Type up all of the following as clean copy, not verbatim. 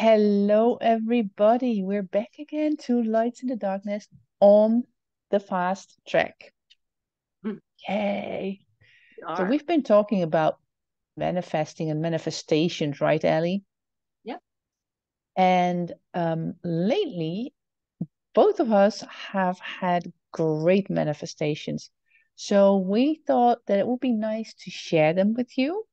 Hello, everybody. We're back again to Lights in the Darkness on the fast track. Mm, Yay. we So are. we've been talking about manifesting and manifestations, right, Allie? Yep. And lately, both of us have had great manifestations. So we thought that it would be nice to share them with you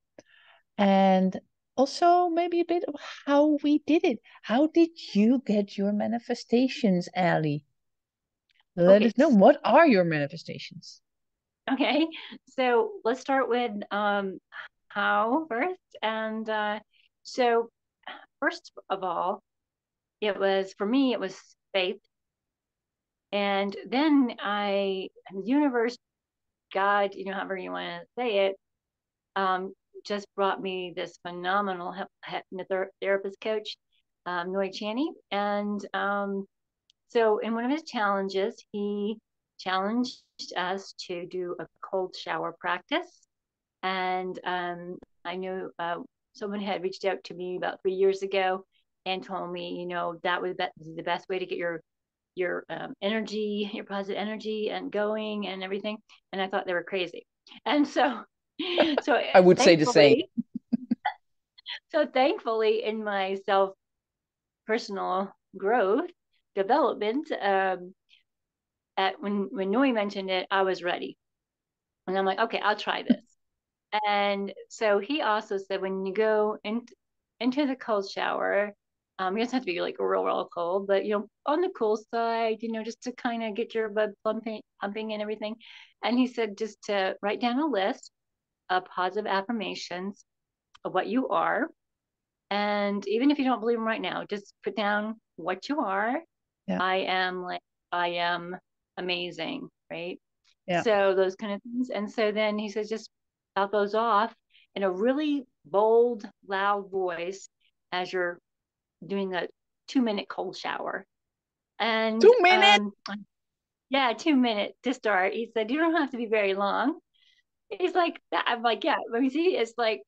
and also maybe a bit of how we did it. How did you get your manifestations, Allie? Let Okay. us know, what are your manifestations? Okay. So let's start with how first. And so first of all, it was for me, it was faith. And then the universe, God, however you want to say it, um, just brought me this phenomenal therapist coach, Noy Chaney. And so in one of his challenges, he challenged us to do a cold shower practice. And I know someone had reached out to me about 3 years ago and told me, that was the best way to get your energy, your positive energy, and going and everything. And I thought they were crazy. And so I would say the same. thankfully, thankfully, in my self personal growth development, when Nui mentioned it, I was ready, and I'm like, okay, I'll try this. And so he also said when you go into the cold shower, it doesn't have to be like real cold, but on the cool side, just to kind of get your blood pumping and everything. And he said just to write down a list of positive affirmations of what you are, and even if you don't believe them right now, just put down what you are. Yeah, I am amazing, right? yeah, So those kind of things. And so then he says, just spout those off in a really bold, loud voice as you're doing a 2 minute cold shower. And 2 minutes. yeah, 2 minutes to start. He said, you don't have to be very long. He's like, that. I'm like, yeah, let me see. It's like,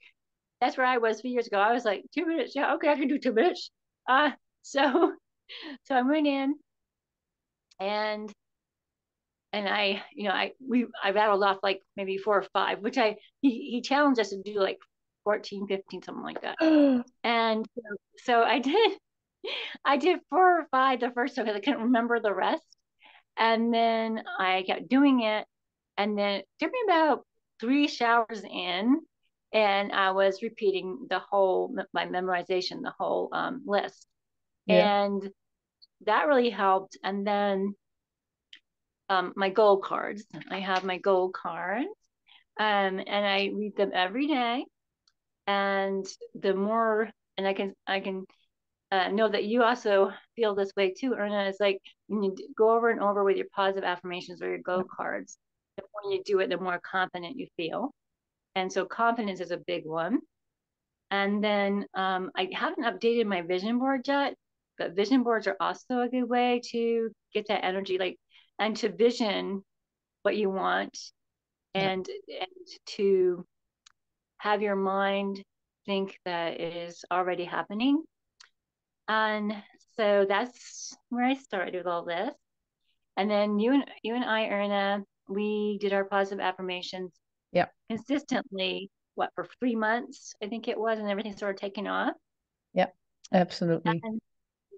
that's where I was 3 years ago. I was like, 2 minutes. Yeah, okay, I can do 2 minutes. So, so I went in and I rattled off like maybe 4 or 5, which he challenged us to do like 14, 15, something like that. And so I did 4 or 5 the first time because I couldn't remember the rest. And then I kept doing it. And then it took me about 3 showers in, and I was repeating my memorization, the whole list. Yeah, And that really helped. And then my goal cards. I have my goal cards, and I read them every day. And the more, and I can know that you also feel this way too, Erna. Is like when you go over and over with your positive affirmations or your yeah, goal cards, the more you do it, the more confident you feel. And so confidence is a big one. And then I haven't updated my vision board yet, but vision boards are also a good way to get that energy, like, and to vision what you want, yeah. and to have your mind think that it is already happening. And so that's where I started with all this. And then you and I, Erna, we did our positive affirmations Yeah. consistently, what, for 3 months, I think it was, and everything started taking off. Yeah, absolutely. And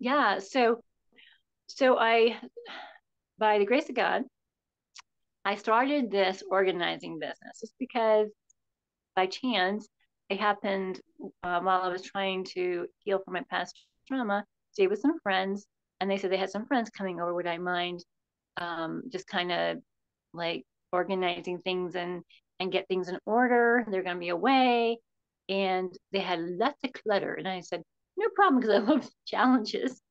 yeah, so I, by the grace of God, I started this organizing business just because by chance, it happened while I was trying to heal from my past trauma, stay with some friends, and they said they had some friends coming over. Would I mind just kind of like organizing things and get things in order? They're going to be away, and they had lots of clutter. And I said, no problem, because I love challenges.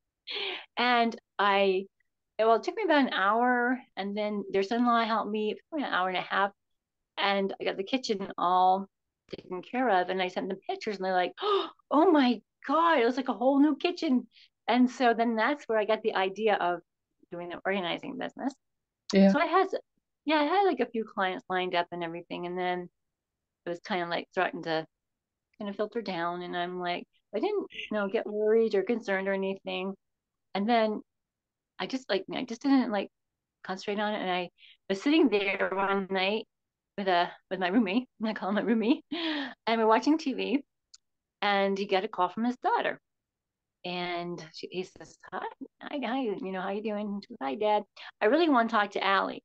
And it took me about an hour, and then their son-in-law helped me for an hour and a half, and I got the kitchen all taken care of. And I sent them pictures, and they're like, oh my God, it was like a whole new kitchen. And so then that's where I got the idea of doing the organizing business. Yeah. So I had like a few clients lined up and everything. And then it was kind of like starting to kind of filter down. And I'm like, I didn't, get worried or concerned or anything. And then I just didn't like concentrate on it. And I was sitting there one night with my roommate, I call him my roommate, and we're watching TV, and he got a call from his daughter. And he says, hi, how you doing? She goes, hi, Dad. I really want to talk to Allie.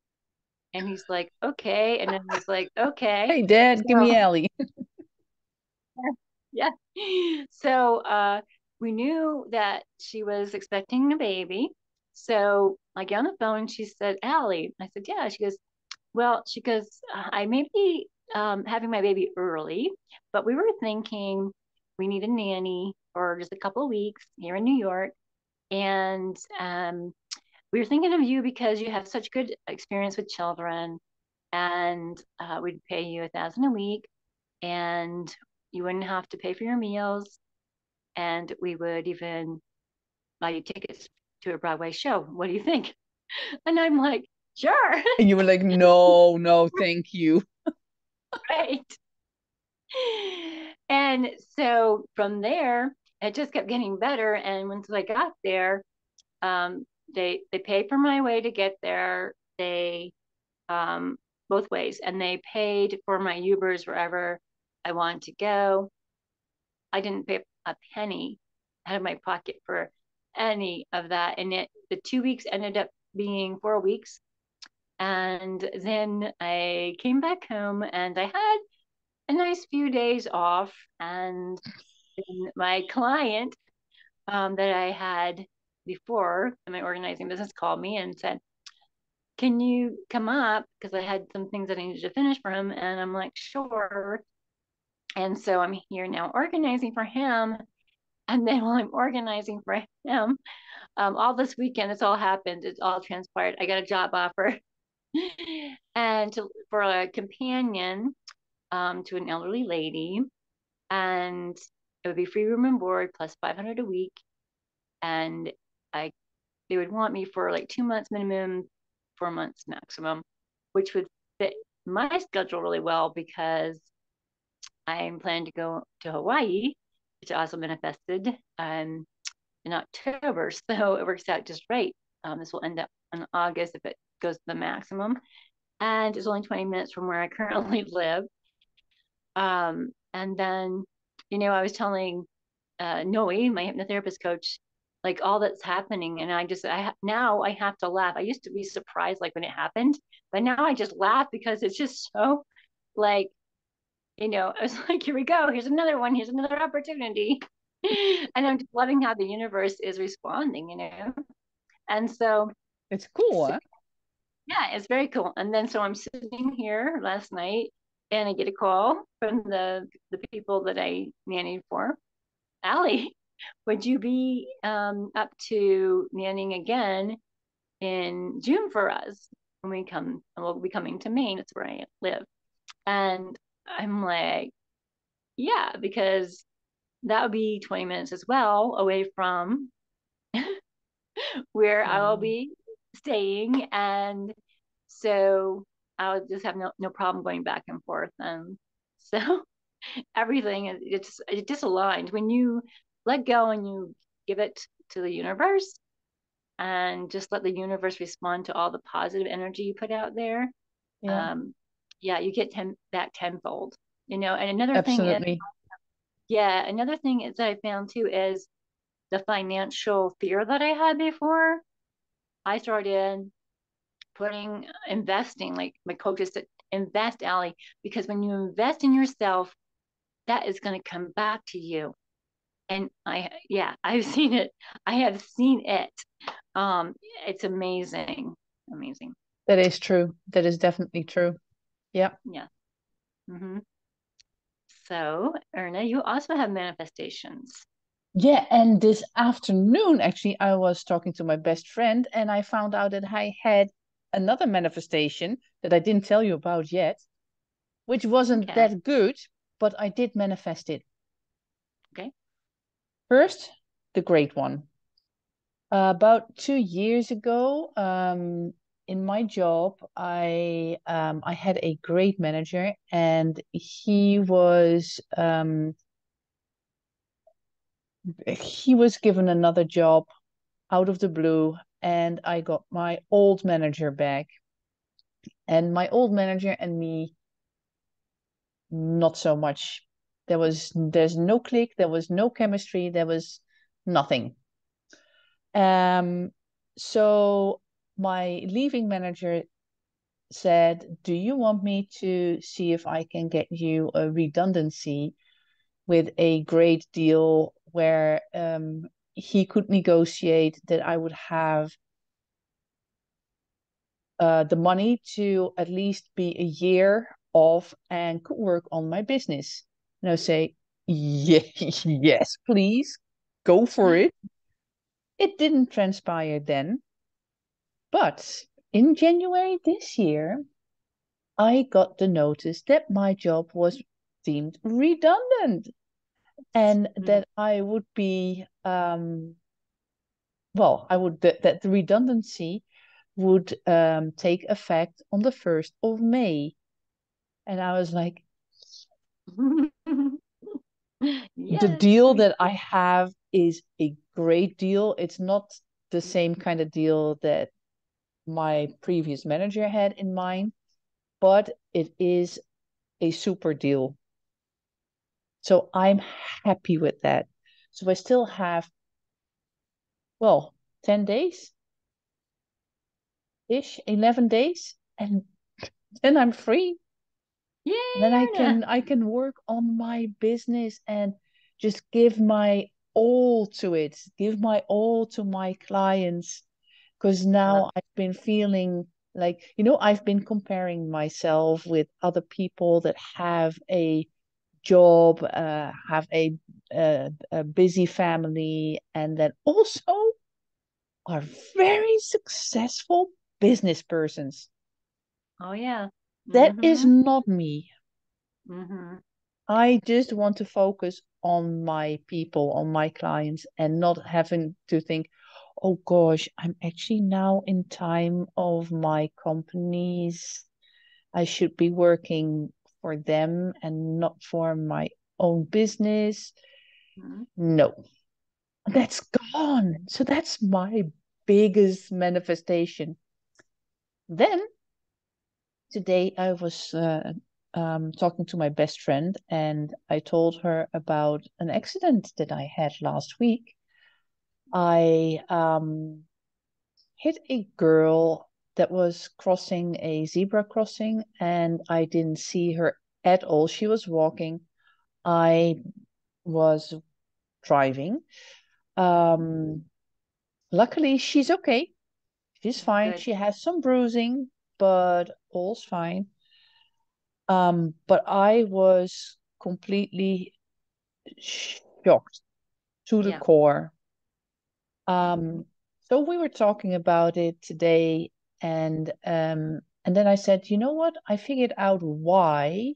And he's like, okay. And then he's like, okay. Hey, Dad, give So me Allie. yeah. So we knew that she was expecting a baby. So I get on the phone. She said, Allie. I said, yeah. She goes, well, I may be having my baby early, but we were thinking we need a nanny for just a couple of weeks here in New York. And we were thinking of you because you have such good experience with children, and we'd pay you 1,000 a week, and you wouldn't have to pay for your meals, and we would even buy you tickets to a Broadway show. What do you think? And I'm like, sure, And you were like, no, no, thank you. right. And so from there, it just kept getting better. And once I got there, they paid for my way to get there. They um, both ways, and they paid for my Ubers wherever I wanted to go. I didn't pay a penny out of my pocket for any of that, and the 2 weeks ended up being 4 weeks. And then I came back home, and I had a nice few days off, and my client that I had before in my organizing business called me and said, can you come up? Because I had some things that I needed to finish for him. And I'm like, sure. And so I'm here now organizing for him. And then while I'm organizing for him, all this weekend, it's all happened. It's all transpired. I got a job offer for a companion to an elderly lady. And it would be free room and board plus 500 a week. And I they would want me for like 2 months minimum, 4 months maximum, which would fit my schedule really well because I'm planning to go to Hawaii, which also manifested in October. So it works out just right. This will end up in August if it goes to the maximum. And it's only 20 minutes from where I currently live. And then, I was telling Noe, my hypnotherapist coach, like all that's happening. And now I have to laugh. I used to be surprised like when it happened, but now I just laugh because it's just so like, I was like, here we go. Here's another one. Here's another opportunity. And I'm just loving how the universe is responding. And so, It's cool, so huh? yeah, it's very cool. And then so I'm sitting here last night and I get a call from the people that I nannied for. Allie, would you be up to nannying again in June for us when we come? We'll be coming to Maine. It's where I live. And I'm like, yeah, because that would be 20 minutes as well away from where I'll Wow. be staying. And so I'll just have no problem going back and forth. And so everything it just aligned when you let go and you give it to the universe and just let the universe respond to all the positive energy you put out there. Yeah, um yeah, you get back tenfold. And another thing is, absolutely. that I found too is the financial fear that I had before. I started investing, like my coaches said, invest, Allie, because when you invest in yourself, that is going to come back to you. And I've seen it. I have seen it. Um, it's amazing. Amazing. That is true. That is definitely true. Yeah. Yeah. hmm So, Erna, you also have manifestations. Yeah, and this afternoon, actually, I was talking to my best friend and I found out that I had another manifestation that I didn't tell you about yet, which wasn't Okay. that good, but I did manifest it. Okay. First, the great one. About 2 years ago, in my job, I had a great manager, and he was he was given another job out of the blue, and I got my old manager back. And my old manager and me, not so much. There's no click, there was no chemistry, there was nothing. Um, so my leaving manager said, "Do you want me to see if I can get you a redundancy with a great deal where he could negotiate that I would have the money to at least be a year off and could work on my business?" And I say, yeah, yes, please, go for it. It didn't transpire then, but in January this year, I got the notice that my job was deemed redundant and Mm. that I would be, that the redundancy would take effect on the 1st of May. And I was like, the Yes, deal we. that I have is a great deal. It's not the same kind of deal that my previous manager had in mind, but it is a super deal. So I'm happy with that. So I still have, well, 10 days ish, 11 days, and then I'm free. And then Yay, Erna. I can work on my business and just give my all to it, give my all to my clients. Because Love. now I've been feeling like, I've been comparing myself with other people that have a job, have a busy family, and then also are very successful business persons. Oh yeah. That is Mm-hmm. not me. Mm-hmm. I just want to focus on my people, on my clients, and not having to think, oh gosh, I'm actually now in time of my companies. I should be working for them and not for my own business. Mm-hmm. No, that's gone. So that's my biggest manifestation. Then today I was talking to my best friend, and I told her about an accident that I had last week. I hit a girl that was crossing a zebra crossing, and I didn't see her at all. She was walking. I was driving. Um, Luckily, she's okay. She's fine. Good. She has some bruising, but all's fine. But I was completely shocked to the Yeah. core. Mm-hmm. Um, so we were talking about it today, and then I said, you know what? I figured out why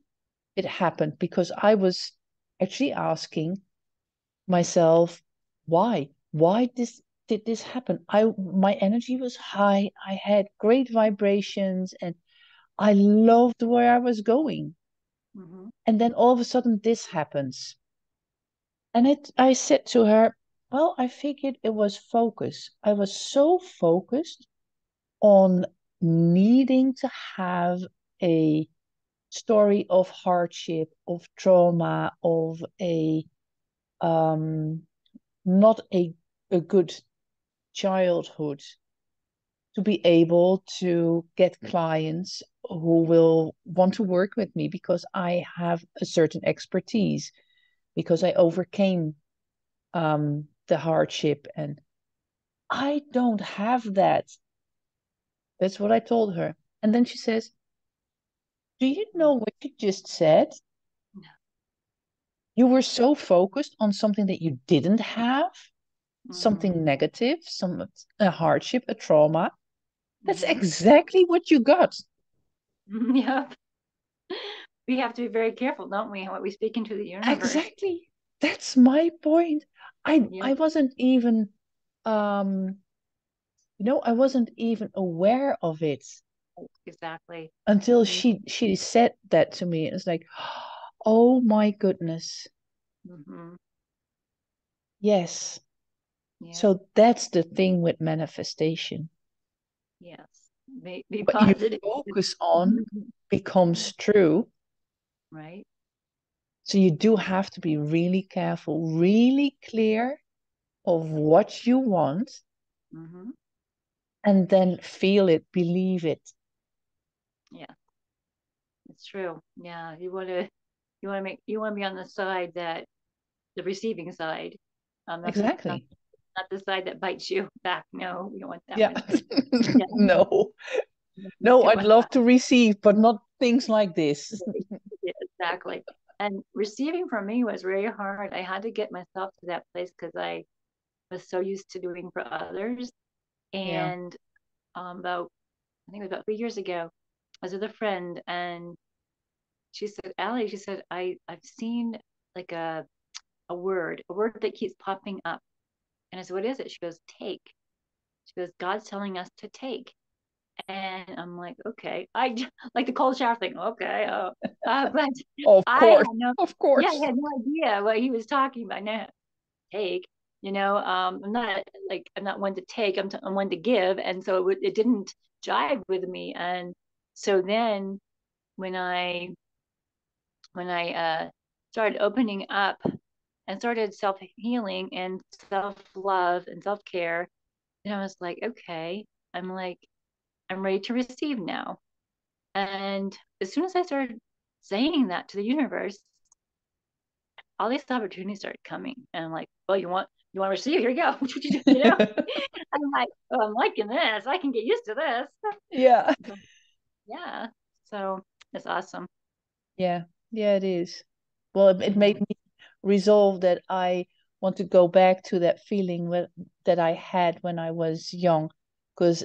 it happened because I was actually asking myself, why? Why this did this happen? My energy was high. I had great vibrations, and I loved where I was going. Mm-hmm. And then all of a sudden, this happens. And I said to her, well, I figured it was focus. I was so focused on needing to have a story of hardship, of trauma, of a not a good childhood to be able to get clients who will want to work with me because I have a certain expertise, because I overcame the hardship, and I don't have that. That's what I told her. And then she says, do you know what you just said? You were so focused on something that you didn't have, Mm-hmm. something negative, a hardship, a trauma. That's Mm-hmm. exactly what you got. Yep. We have to be very careful, don't we, what we speak into the universe? Exactly. That's my point. I Yep. wasn't even um I wasn't even aware of it Exactly. until Mm-hmm. she said that to me. It's like, oh my goodness. Mm-hmm. Yes. Yeah. So that's the thing with manifestation. Yes. Be What you positive. focus on becomes true. Right. So you do have to be really careful, really clear of what you want, Mm-hmm. and then feel it, believe it. Yeah, it's true. Yeah, you want to be on the side that the receiving side, not Exactly. not the side that bites you back. No, we don't want that Yeah. one. Yeah, No. we No, don't I'd want love that. to receive, but not things like this. Yeah, exactly. And receiving from me was very hard. I had to get myself to that place because I was so used to doing for others. Yeah. And about I think it was about 3 years ago, I was with a friend and she said, Allie, she said, I've seen like a word that keeps popping up. And I said, what is it? She goes, take. She goes, God's telling us to take. And I'm like, okay. Like the cold shower thing. Okay. But Of I had course. no, Of yeah, I course. had no idea what he was talking about. Now, take, I'm not one to take, I'm one to give. And so it didn't jive with me. And so then when I started opening up and started self healing and self love and self care, and I was like, okay, I'm like, I'm ready to receive now. And as soon as I started saying that to the universe, all these opportunities started coming. And I'm like, well, you want to receive? Here you go. I'm like, oh, I'm liking this. I can get used to this. Yeah. But yeah. So it's awesome. Yeah. Yeah, it is. Well, it Yeah. made me resolve that I want to go back to that feeling that I had when I was young. Because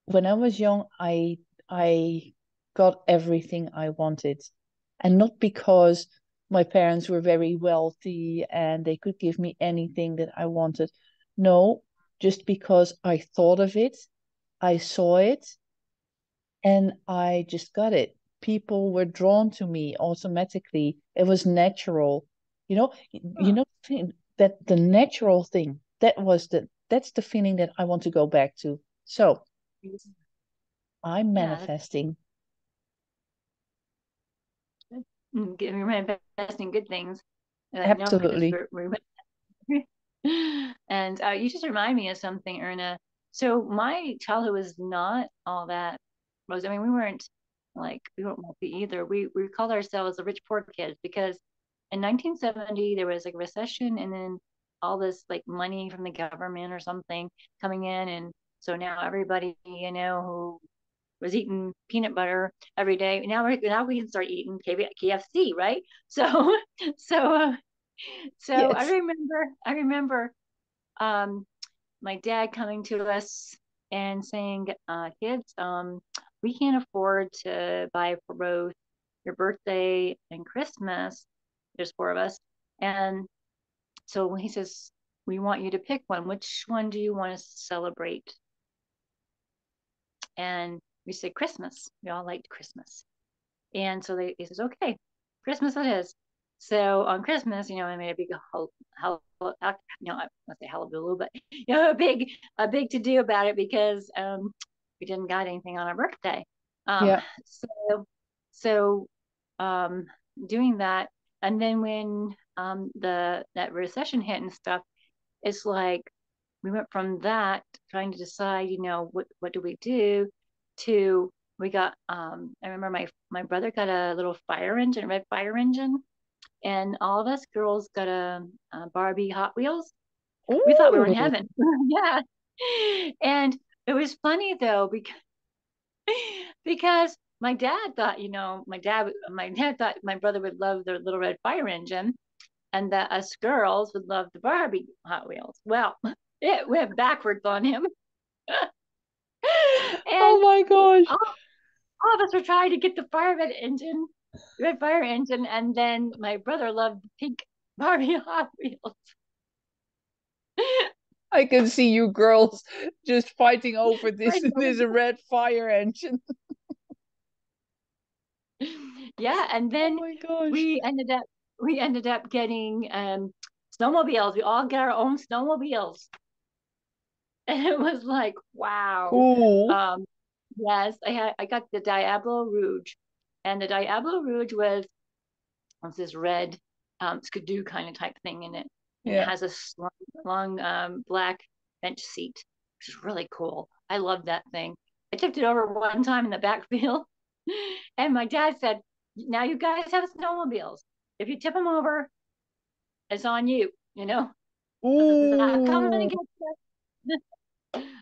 when I was young, I got everything I wanted. And not because my parents were very wealthy and they could give me anything that I wanted. No, just because I thought of it, I saw it, and I just got it. People were drawn to me automatically. It was natural. Huh. That the natural thing, that's the feeling that I want to go back to. So I'm Yeah, that's manifesting. good. We're manifesting good things. Like, no, because Absolutely. we're and you just remind me of something, Erna. So my childhood was not all that rose. I mean, we weren't wealthy either. We called ourselves the rich poor kids because in 1970 there was like a recession and then all this like money from the government or something coming in, and so now everybody who was eating peanut butter every day now we can start eating KFC, right? So so uh, so Yes. I remember um, my dad coming to us and saying, kids, we can't afford to buy for both your birthday and Christmas. There's four of us. And so he says, we want you to pick one. Which one do you want to celebrate? And we said, Christmas. We all liked Christmas. And so he says, okay, Christmas it is. So on Christmas, I made a big, I won't say hullabaloo, but a big to do about it because we didn't got anything on our birthday. Um, Yeah. so, so um, doing that, and then when that recession hit and stuff, it's like we went from that trying to decide, what do we do, to we got I remember my brother got a little fire engine, a red fire engine, and all of us girls got a Barbie Hot Wheels. We thought we were in Ooh, heaven. Yeah. And it was funny though because my dad thought my brother would love the little red fire engine and that us girls would love the Barbie Hot Wheels. Well, it went backwards on him. oh And my gosh. all, all of us were trying to get the red fire engine, and then my brother loved the pink Barbie Hot Wheels. I can see you girls just fighting over this Right. this red fire engine. Yeah, and Oh then my gosh. we ended up we ended up getting snowmobiles. We all get our own snowmobiles. And it was like, wow. Cool. Um, yes, I got the Diablo Rouge. And the Diablo Rouge was this red skidoo kind of type thing in it. And it Yeah. has a long black bench seat, which is really cool. I love that thing. I tipped it over one time in the backfield, and my dad said, "Now you guys have snowmobiles. If you tip them over, it's on you. You know, I'm not coming to Ooh. get you."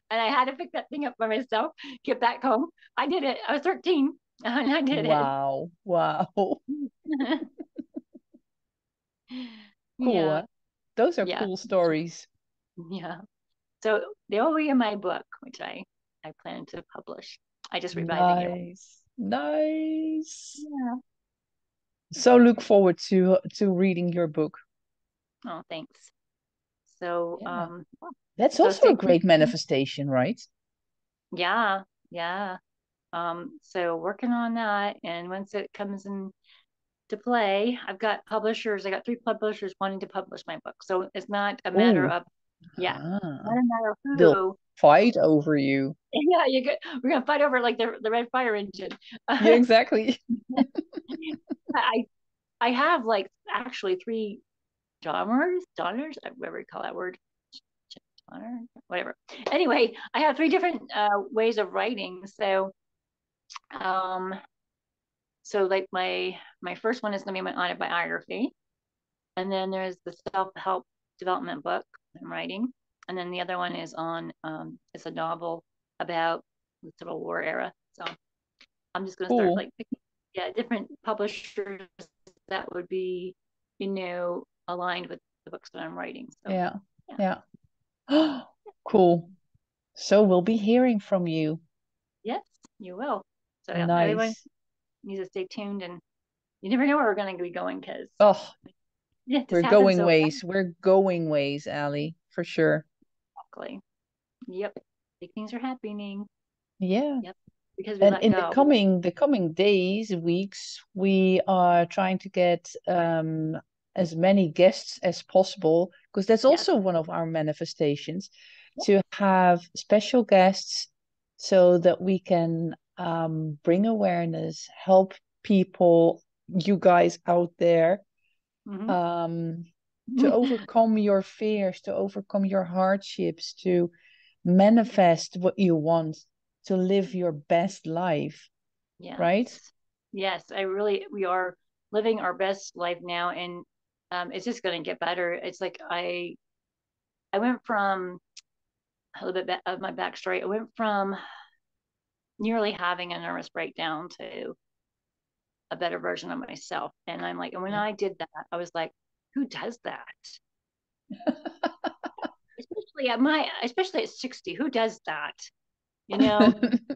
And I had to pick that thing up by myself, get back home. I did it. I was 13, and I did it. Wow. Wow. Cool, Yeah, huh? Those are yeah, cool stories. yeah. So they will be in my book, which I plan to publish. I just revising it. Nice. Nice. Yeah. So look forward to reading your book. Oh, thanks. So Yeah. That's also stay a great tuned. manifestation, right? Yeah, yeah. So working on that, and once it comes into play, I've got publishers. I got 3 publishers wanting to publish my book. So it's not a matter Oh, of, yeah, not ah, a matter of they'll who. fight over you. Yeah, we're gonna fight over like the red fire engine. Yeah, I exactly. I have like actually 3 genres, whatever you call that word, genre, whatever. Anyway, I have 3 different ways of writing. Um, so like my first one is gonna be my autobiography, and then there's the self-help development book I'm writing, and then the other one is on it's a novel about the Civil War era. So I'm just gonna start Cool. like picking, yeah, different publishers that would be, aligned with the books that I'm writing. So Yeah. yeah, Yeah. Cool. So we'll be hearing from you. yes, you will. So yeah, everyone Nice. needs to stay tuned, and you never know where we're going to be going because Oh, yeah, it we're just happens going so ways. We're going ways, Allie, for sure. quickly. Yep, big things are happening. Yeah. Yep, because we And let in go. the coming days, weeks, we are trying to get as many guests as possible because that's Yes. also one of our manifestations Yep. to have special guests so that we can bring awareness, help people, you guys out there, Mm-hmm. um, to overcome your fears, to overcome your hardships, to manifest what you want, to live your best life, Yes. right? Yes. We are living our best life now, and it's just going to get better. It's like I went from a little bit of my backstory. I went from nearly having a nervous breakdown to a better version of myself. And I'm like, and when Yeah. I did that, I was like, who does that? Especially at 60, who does that? You know,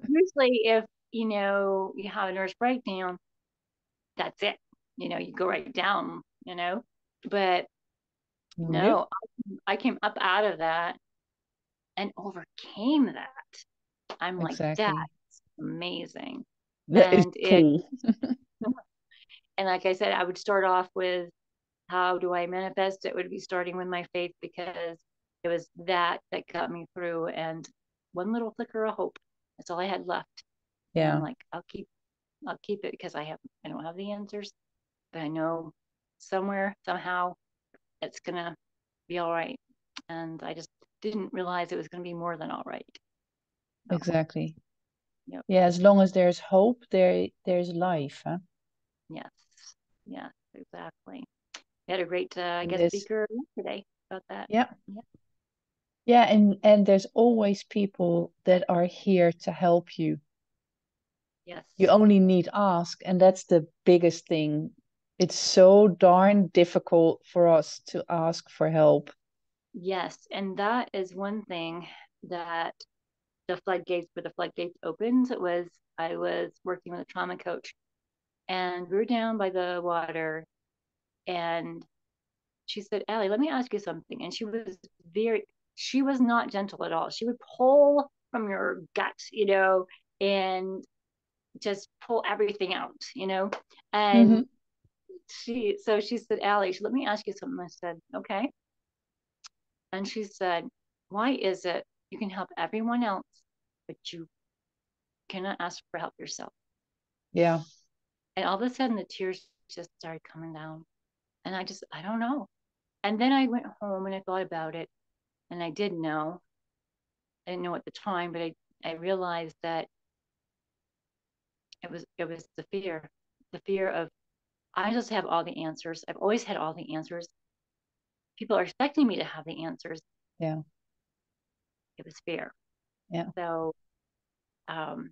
usually if, you have a nervous breakdown, that's it. You go right down, but Nope. no, I came up out of that and overcame that. I'm like, that's Exactly. amazing. That is And it, cool. and like I said, I would start off with how do I manifest? It would be starting with my faith because it was that got me through, and one little flicker of hope. That's all I had left. And I'm Yeah, like, I'll keep it because I don't have the answers, but I know somewhere, somehow it's gonna be all right. And I just didn't realize it was gonna be more than all right. So exactly. yep, Yeah, as long as there's hope, there's life, huh? yes, yes, exactly. We had a great And guest this, speaker yesterday about that. yeah, Yeah, yeah, and there's always people that are here to help you. You yes. only need ask, and that's the biggest thing. It's so darn difficult for us to ask for help. Yes, and that is one thing that where the floodgates opened was I was working with a trauma coach, and we were down by the water, and she said, Allie, let me ask you something. And she was not gentle at all. She would pull from your gut, and just pull everything out, Hmm. and so she said, Allie, let me ask you something. I said, okay. And she said, why is it you can help everyone else, but you cannot ask for help yourself? Yeah. And all of a sudden, the tears just started coming down. And I don't know. And then I went home and I thought about it. And I did know. I didn't know at the time, but I realized that it was the fear of I just have all the answers. I've always had all the answers. People are expecting me to have the answers. Yeah. It was fear. Yeah. So and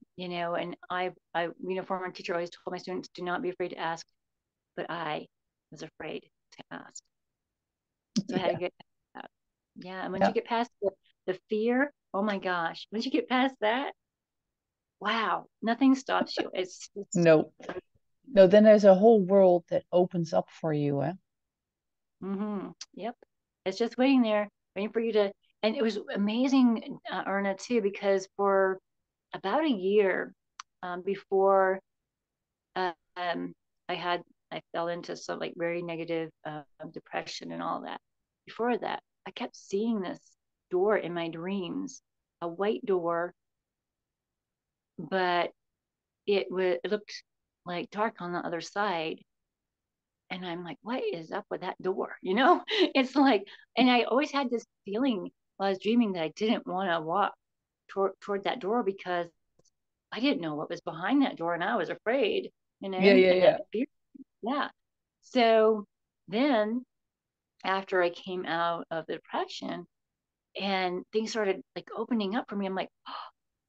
former teacher always told my students, do not be afraid to ask, but I was afraid to ask. So I had to Yeah. get that. Yeah. And once you Yeah. get past the fear, oh my gosh, once you get past that, wow, nothing stops you. It's just, No. No, then there's a whole world that opens up for you, eh? yep. It's just waiting there, waiting for you to, and it was amazing, Erna, too, because for about a year before uh, um, I had I fell into some like very negative depression and all that. Before that, I kept seeing this door in my dreams, a white door, but it looked like dark on the other side. And I'm like, what is up with that door? It's like, and I always had this feeling while I was dreaming that I didn't want to walk toward that door because I didn't know what was behind that door and I was afraid, Yeah, yeah, and that yeah. fear. Yeah. So then after I came out of the depression and things started like opening up for me, I'm like, oh,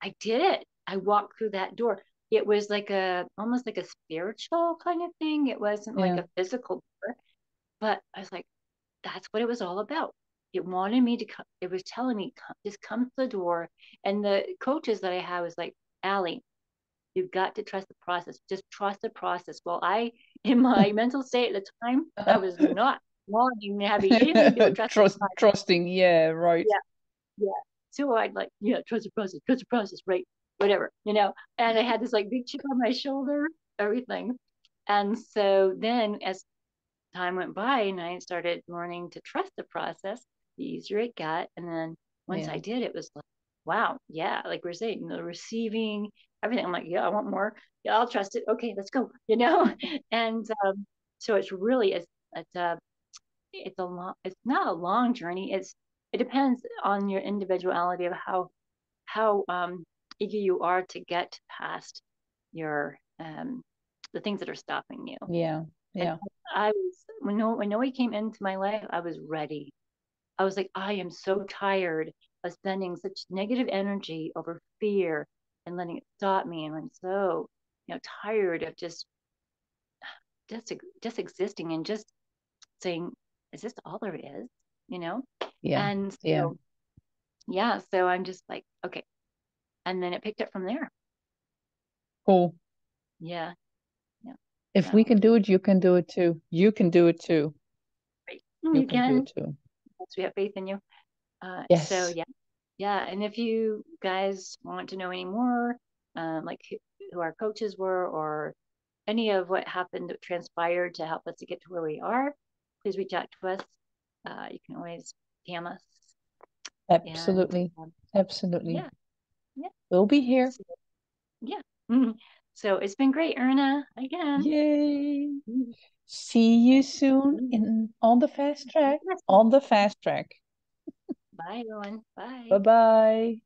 I did it. I walked through that door. It was like almost like a spiritual kind of thing. It wasn't like Yeah. a physical door, but I was like, that's what it was all about. It wanted me to come. It was telling me, just come to the door. And the coaches that I had was like, Allie, you've got to trust the process. Just trust the process. Well, in my mental state at the time, I was not wanting to have anything to do with trust the process. Trusting, yeah, right. Yeah, yeah. So I'd like, yeah, trust the process, right? Whatever. And I had this like big chip on my shoulder, everything. And so then as time went by and I started learning to trust the process, the easier it got. And then once Yeah. I did, it was like, wow, yeah, like we're saying, the receiving, everything. I'm like, yeah, I want more. Yeah, I'll trust it. Okay, let's go. And so it's really it's not a long journey. It depends on your individuality of how eager you are to get past your the things that are stopping you. Yeah. And Yeah. when Noe came into my life, I was ready. I was like, I am so tired of spending such negative energy over fear and letting it stop me. And I'm so, tired of just existing and just saying, is this all there is? You know? Yeah. And Yeah. so, yeah, so I'm just like, okay. And then it picked up from there. Cool. Yeah. Yeah. If we So, can do it, you can do it too. You can do it too. great. You You can do can. it too. Once we have faith in you. So Yes. yeah. Yeah, and if you guys want to know any more, like who our coaches were or any of what happened, transpired to help us to get to where we are, please reach out to us. You can always DM us. And Absolutely. Absolutely. yeah, yeah. We'll be here. So, yeah. So it's been great, Erna, again. Yay. See you soon in on the fast track. On the fast track. Bye, everyone. Bye. Bye-bye.